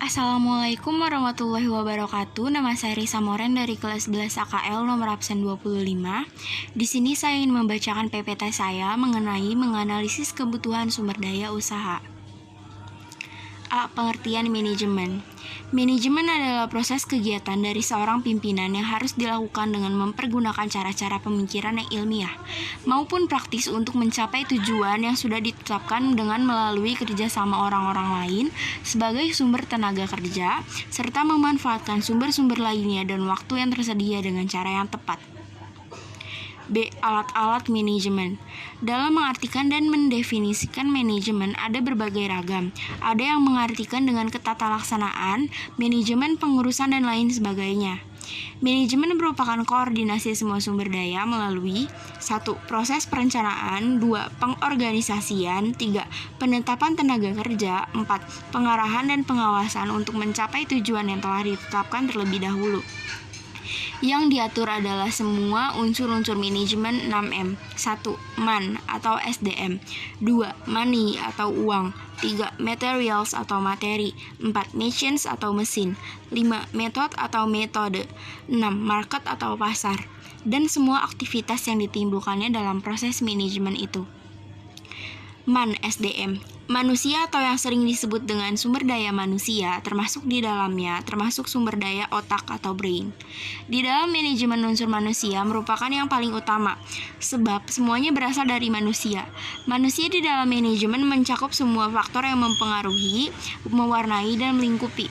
Assalamualaikum warahmatullahi wabarakatuh. Nama saya Risa Moren dari kelas 11 AKL nomor absen 25. Di sini saya ingin membacakan PPT saya mengenai menganalisis kebutuhan sumber daya usaha. A. Pengertian manajemen. Manajemen adalah proses kegiatan dari seorang pimpinan yang harus dilakukan dengan mempergunakan cara-cara pemikiran yang ilmiah maupun praktis untuk mencapai tujuan yang sudah ditetapkan dengan melalui kerjasama orang-orang lain sebagai sumber tenaga kerja, serta memanfaatkan sumber-sumber lainnya dan waktu yang tersedia dengan cara yang tepat. B. Alat-alat manajemen. Dalam mengartikan dan mendefinisikan manajemen ada berbagai ragam. Ada yang mengartikan dengan ketata laksanaan, manajemen pengurusan dan lain sebagainya. Manajemen merupakan koordinasi semua sumber daya melalui 1. Proses perencanaan, 2. Pengorganisasian, 3. Penetapan tenaga kerja, 4. Pengarahan dan pengawasan untuk mencapai tujuan yang telah ditetapkan terlebih dahulu. Yang diatur adalah semua unsur-unsur manajemen 6M. 1. Man atau SDM, 2. Money atau uang, 3. Materials atau materi, 4. Machines atau mesin, 5. Method atau metode, 6. Market atau pasar, dan semua aktivitas yang ditimbulkannya dalam proses manajemen itu. Man SDM, manusia atau yang sering disebut dengan sumber daya manusia, termasuk di dalamnya, termasuk sumber daya otak atau brain. Di dalam manajemen unsur manusia merupakan yang paling utama, sebab semuanya berasal dari manusia. Manusia di dalam manajemen mencakup semua faktor yang mempengaruhi, mewarnai, dan melingkupi.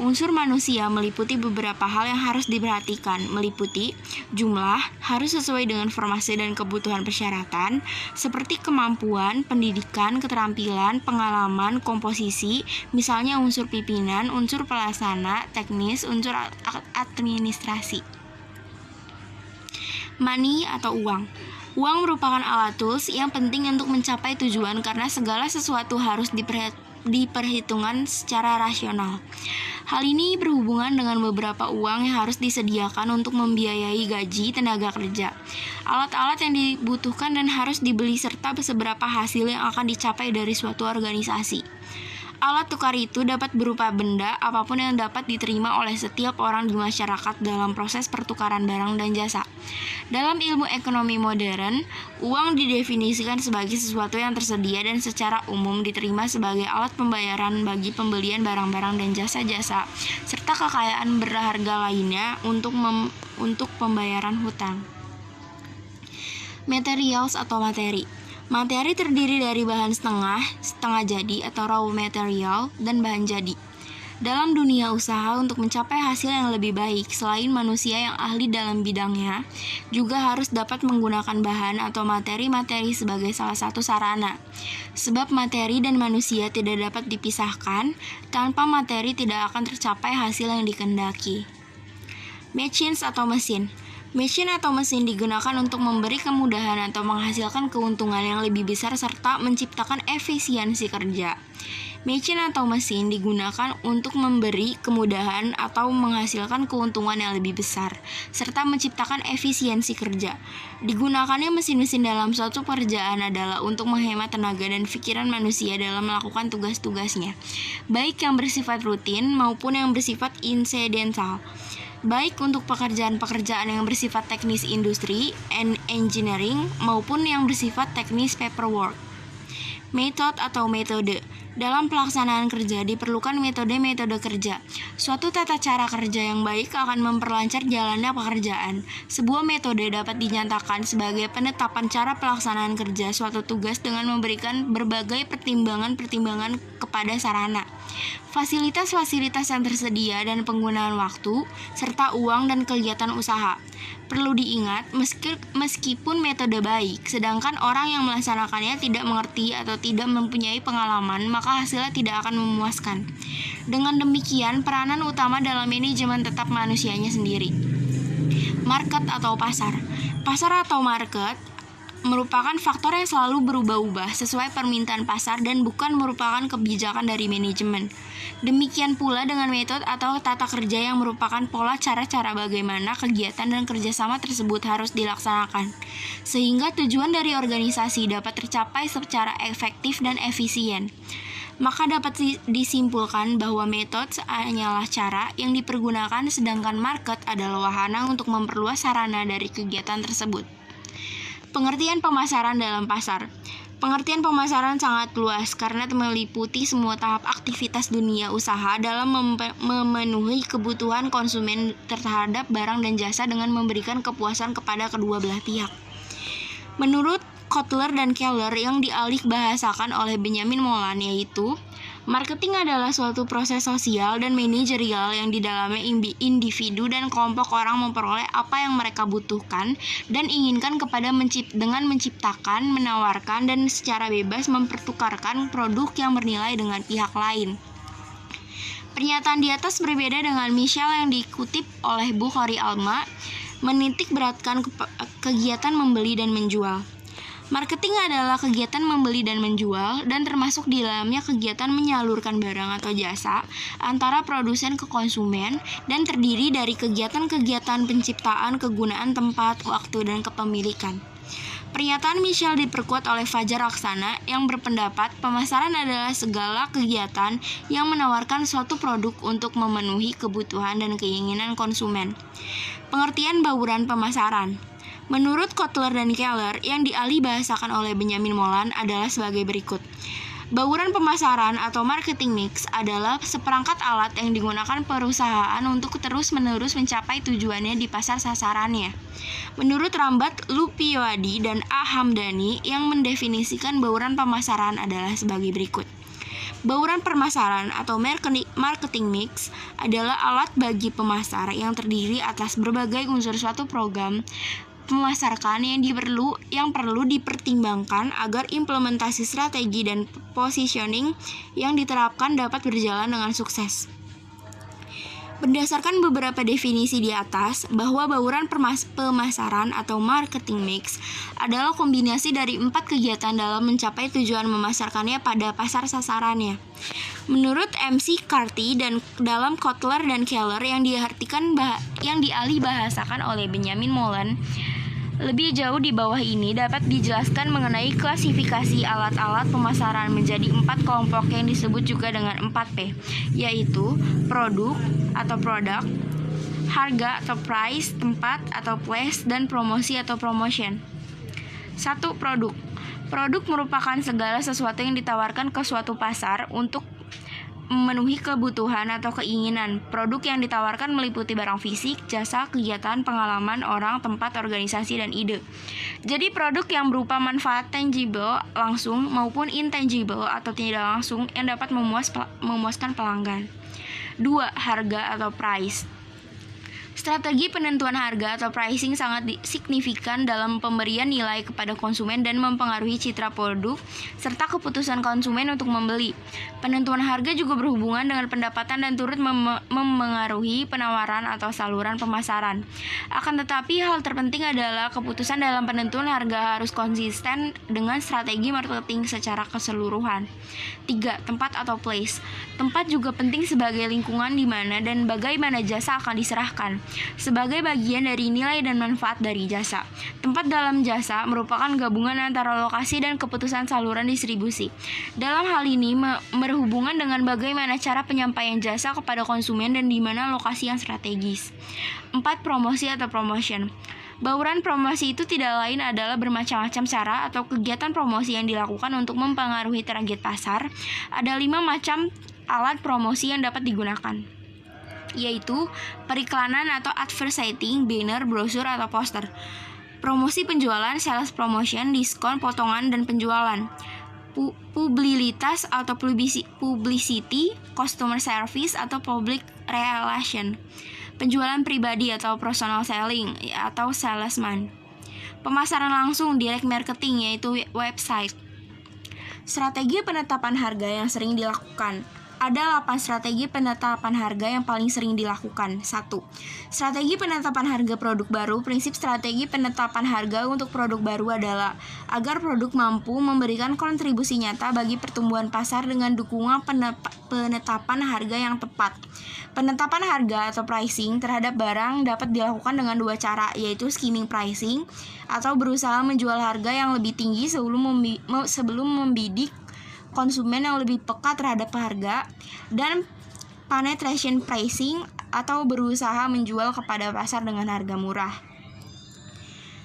Unsur manusia meliputi beberapa hal yang harus diperhatikan, meliputi jumlah, harus sesuai dengan formasi dan kebutuhan persyaratan, seperti kemampuan, pendidikan, keterampilan, pengalaman, komposisi, misalnya unsur pimpinan, unsur pelaksana, teknis, unsur administrasi. Money atau uang. Uang merupakan alat tools yang penting untuk mencapai tujuan karena segala sesuatu harus diperhitungkan secara rasional. Hal ini berhubungan dengan beberapa uang yang harus disediakan untuk membiayai gaji tenaga kerja, alat-alat yang dibutuhkan dan harus dibeli serta seberapa hasil yang akan dicapai dari suatu organisasi. Alat tukar itu dapat berupa benda apapun yang dapat diterima oleh setiap orang di masyarakat dalam proses pertukaran barang dan jasa. Dalam ilmu ekonomi modern, uang didefinisikan sebagai sesuatu yang tersedia dan secara umum diterima sebagai alat pembayaran bagi pembelian barang-barang dan jasa-jasa, serta kekayaan berharga lainnya untuk pembayaran hutang. Materials atau materi. Materi terdiri dari bahan setengah jadi atau raw material, dan bahan jadi. Dalam dunia usaha untuk mencapai hasil yang lebih baik, selain manusia yang ahli dalam bidangnya, juga harus dapat menggunakan bahan atau materi-materi sebagai salah satu sarana. Sebab materi dan manusia tidak dapat dipisahkan, tanpa materi tidak akan tercapai hasil yang dikehendaki. Machines atau mesin. Mesin atau mesin digunakan untuk memberi kemudahan atau menghasilkan keuntungan yang lebih besar serta menciptakan efisiensi kerja. Mesin atau mesin digunakan untuk memberi kemudahan atau menghasilkan keuntungan yang lebih besar serta menciptakan efisiensi kerja. Digunakannya mesin-mesin dalam suatu pekerjaan adalah untuk menghemat tenaga dan pikiran manusia dalam melakukan tugas-tugasnya, baik yang bersifat rutin maupun yang bersifat insidental. Baik untuk pekerjaan-pekerjaan yang bersifat teknis industri and engineering maupun yang bersifat teknis paperwork. Method atau metode. Dalam pelaksanaan kerja diperlukan metode-metode kerja. Suatu tata cara kerja yang baik akan memperlancar jalannya pekerjaan. Sebuah metode dapat dinyatakan sebagai penetapan cara pelaksanaan kerja suatu tugas dengan memberikan berbagai pertimbangan-pertimbangan kepada sarana, fasilitas-fasilitas yang tersedia dan penggunaan waktu, serta uang dan kegiatan usaha. Perlu diingat, meskipun metode baik, sedangkan orang yang melaksanakannya tidak mengerti atau tidak mempunyai pengalaman, maka hasilnya tidak akan memuaskan. Dengan demikian, peranan utama dalam manajemen tetap manusianya sendiri. Market atau pasar. Pasar atau market merupakan faktor yang selalu berubah-ubah sesuai permintaan pasar dan bukan merupakan kebijakan dari manajemen. Demikian pula dengan metode atau tata kerja yang merupakan pola cara-cara bagaimana kegiatan dan kerjasama tersebut harus dilaksanakan, sehingga tujuan dari organisasi dapat tercapai secara efektif dan efisien. Maka dapat disimpulkan bahwa metode hanyalah cara yang dipergunakan, sedangkan market adalah wahana untuk memperluas sarana dari kegiatan tersebut. Pengertian pemasaran dalam pasar. Pengertian pemasaran sangat luas karena meliputi semua tahap aktivitas dunia usaha dalam memenuhi kebutuhan konsumen terhadap barang dan jasa dengan memberikan kepuasan kepada kedua belah pihak. Menurut Kotler dan Keller yang dialih bahasakan oleh Benjamin Molan, yaitu marketing adalah suatu proses sosial dan manajerial yang di dalamnya individu dan kelompok orang memperoleh apa yang mereka butuhkan dan inginkan dengan menciptakan, menawarkan, dan secara bebas mempertukarkan produk yang bernilai dengan pihak lain. Pernyataan di atas berbeda dengan Michel yang dikutip oleh Bukhari Alma, menitik beratkan kegiatan membeli dan menjual. Marketing adalah kegiatan membeli dan menjual, dan termasuk di dalamnya kegiatan menyalurkan barang atau jasa antara produsen ke konsumen, dan terdiri dari kegiatan-kegiatan penciptaan, kegunaan tempat, waktu, dan kepemilikan. Pernyataan Michel diperkuat oleh Fajar Aksana yang berpendapat pemasaran adalah segala kegiatan yang menawarkan suatu produk untuk memenuhi kebutuhan dan keinginan konsumen. Pengertian bauran pemasaran. Menurut Kotler dan Keller yang dialih bahasakan oleh Benjamin Molan adalah sebagai berikut. Bauran pemasaran atau marketing mix adalah seperangkat alat yang digunakan perusahaan untuk terus-menerus mencapai tujuannya di pasar sasarannya. Menurut Rambat, Lupiwadi, dan A. Hamdani yang mendefinisikan bauran pemasaran adalah sebagai berikut. Bauran pemasaran atau marketing mix adalah alat bagi pemasar yang terdiri atas berbagai unsur suatu program memasarkan yang perlu dipertimbangkan agar implementasi strategi dan positioning yang diterapkan dapat berjalan dengan sukses. Berdasarkan beberapa definisi di atas, bahwa bauran pemasaran atau marketing mix adalah kombinasi dari 4 kegiatan dalam mencapai tujuan memasarkannya pada pasar sasarannya. Menurut MC Carty dan dalam Kotler dan Keller yang dialih bahasakan oleh Benjamin Molan, lebih jauh di bawah ini dapat dijelaskan mengenai klasifikasi alat-alat pemasaran menjadi 4 kelompok yang disebut juga dengan 4P, yaitu produk atau product, harga atau price, tempat atau place, dan promosi atau promotion. 1. Produk. Produk merupakan segala sesuatu yang ditawarkan ke suatu pasar untuk memenuhi kebutuhan atau keinginan. Produk yang ditawarkan meliputi barang fisik, jasa, kegiatan, pengalaman, orang, tempat, organisasi, dan ide. Jadi produk yang berupa manfaat tangible langsung maupun intangible atau tidak langsung yang dapat memuaskan pelanggan. 2. Harga atau price. Strategi penentuan harga atau pricing sangat signifikan dalam pemberian nilai kepada konsumen dan mempengaruhi citra produk serta keputusan konsumen untuk membeli. Penentuan harga juga berhubungan dengan pendapatan dan turut memengaruhi penawaran atau saluran pemasaran. Akan tetapi hal terpenting adalah keputusan dalam penentuan harga harus konsisten dengan strategi marketing secara keseluruhan. 3. Tempat atau place. Tempat juga penting sebagai lingkungan di mana dan bagaimana jasa akan diserahkan. Sebagai bagian dari nilai dan manfaat dari jasa. Tempat dalam jasa merupakan gabungan antara lokasi dan keputusan saluran distribusi. Dalam hal ini berhubungan dengan bagaimana cara penyampaian jasa kepada konsumen dan di mana lokasi yang strategis. 4. Promosi atau promotion. Bauran promosi itu tidak lain adalah bermacam-macam cara atau kegiatan promosi yang dilakukan untuk mempengaruhi target pasar. Ada 5 macam alat promosi yang dapat digunakan, yaitu periklanan atau advertising, banner, brosur, atau poster. Promosi penjualan, sales promotion, diskon, potongan, dan penjualan. Publisitas atau publicity, customer service, atau public relation. Penjualan pribadi atau personal selling, atau salesman. Pemasaran langsung, direct marketing, yaitu website. Strategi penetapan harga yang sering dilakukan. Ada 8 strategi penetapan harga yang paling sering dilakukan. 1. Strategi penetapan harga produk baru. Prinsip strategi penetapan harga untuk produk baru adalah agar produk mampu memberikan kontribusi nyata bagi pertumbuhan pasar dengan dukungan penetapan harga yang tepat. Penetapan harga atau pricing terhadap barang dapat dilakukan dengan 2 cara, yaitu skimming pricing atau berusaha menjual harga yang lebih tinggi sebelum membidik konsumen yang lebih peka terhadap harga, dan penetration pricing atau berusaha menjual kepada pasar dengan harga murah.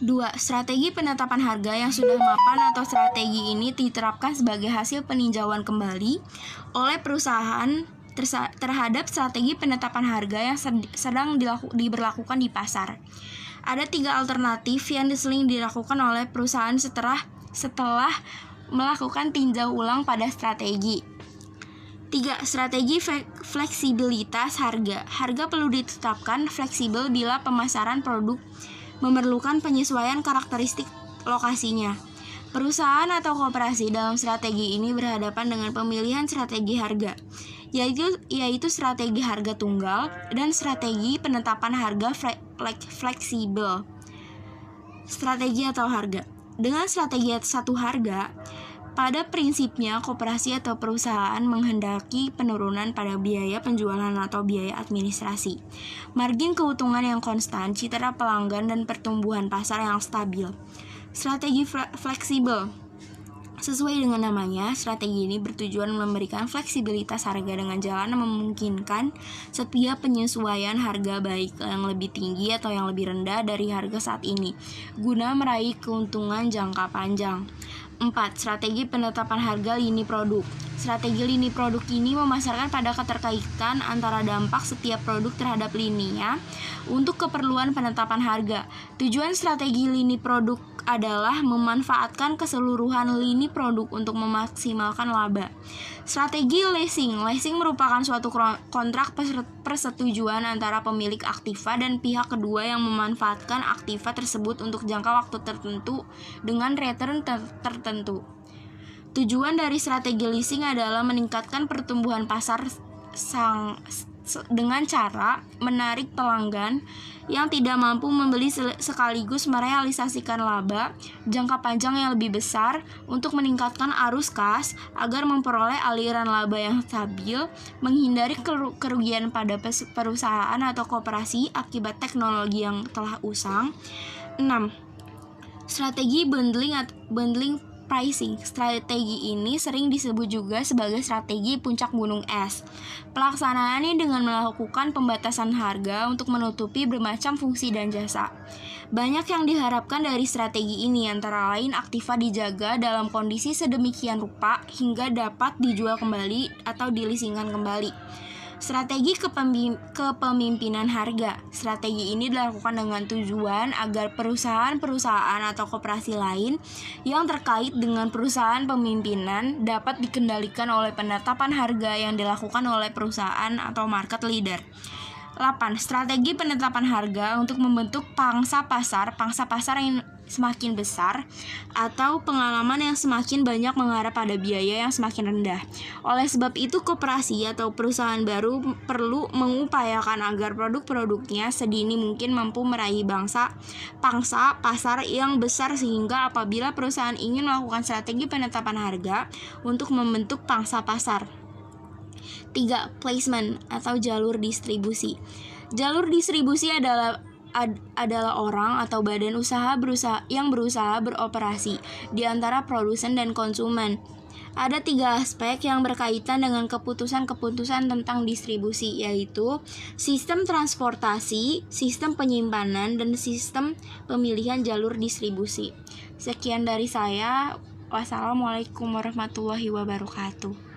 2. Strategi penetapan harga yang sudah mapan atau strategi ini diterapkan sebagai hasil peninjauan kembali oleh perusahaan terhadap strategi penetapan harga yang sedang diberlakukan di pasar. Ada 3 alternatif yang sering dilakukan oleh perusahaan setelah melakukan tinjau ulang pada strategi. 3. Strategi fleksibilitas harga. Harga perlu ditetapkan fleksibel bila pemasaran produk memerlukan penyesuaian karakteristik lokasinya. Perusahaan atau koperasi dalam strategi ini berhadapan dengan pemilihan strategi harga, yaitu strategi harga tunggal dan strategi penetapan harga fleksibel. Strategi atau harga. Dengan strategi satu harga, pada prinsipnya koperasi atau perusahaan menghendaki penurunan pada biaya penjualan atau biaya administrasi, margin keuntungan yang konstan, citra pelanggan, dan pertumbuhan pasar yang stabil. Strategi fleksibel. Sesuai dengan namanya, strategi ini bertujuan memberikan fleksibilitas harga dengan jalan memungkinkan setiap penyesuaian harga baik yang lebih tinggi atau yang lebih rendah dari harga saat ini, guna meraih keuntungan jangka panjang. 4. Strategi penetapan harga lini produk. Strategi lini produk ini memasarkan pada keterkaitan antara dampak setiap produk terhadap lininya untuk keperluan penetapan harga. Tujuan strategi lini produk adalah memanfaatkan keseluruhan lini produk untuk memaksimalkan laba. Strategi leasing. Leasing merupakan suatu kontrak persetujuan antara pemilik aktiva dan pihak kedua yang memanfaatkan aktiva tersebut untuk jangka waktu tertentu dengan return tertentu. Tujuan dari strategi leasing adalah meningkatkan pertumbuhan pasar dengan cara menarik pelanggan yang tidak mampu membeli sekaligus merealisasikan laba jangka panjang yang lebih besar untuk meningkatkan arus kas agar memperoleh aliran laba yang stabil, menghindari kerugian pada perusahaan atau koperasi akibat teknologi yang telah usang. 6. Strategi bundling pricing. Strategi ini sering disebut juga sebagai strategi puncak gunung es. Pelaksanaannya dengan melakukan pembatasan harga untuk menutupi bermacam fungsi dan jasa. Banyak yang diharapkan dari strategi ini, antara lain aktiva dijaga dalam kondisi sedemikian rupa hingga dapat dijual kembali atau dileasingkan kembali. Strategi kepemimpinan harga. Strategi ini dilakukan dengan tujuan agar perusahaan-perusahaan atau koperasi lain yang terkait dengan perusahaan pemimpinan dapat dikendalikan oleh penetapan harga yang dilakukan oleh perusahaan atau market leader. 8. Strategi penetapan harga untuk membentuk pangsa pasar yang semakin besar atau pengalaman yang semakin banyak mengarah pada biaya yang semakin rendah. Oleh sebab itu, koperasi atau perusahaan baru perlu mengupayakan agar produk-produknya sedini mungkin mampu meraih pangsa pasar yang besar, sehingga apabila perusahaan ingin melakukan strategi penetapan harga untuk membentuk pangsa pasar. 3. Placement atau jalur distribusi. Jalur distribusi adalah orang atau badan usaha yang berusaha beroperasi di antara produsen dan konsumen. Ada 3 aspek yang berkaitan dengan keputusan-keputusan tentang distribusi, yaitu sistem transportasi, sistem penyimpanan, dan sistem pemilihan jalur distribusi. Sekian dari saya. Wassalamualaikum warahmatullahi wabarakatuh.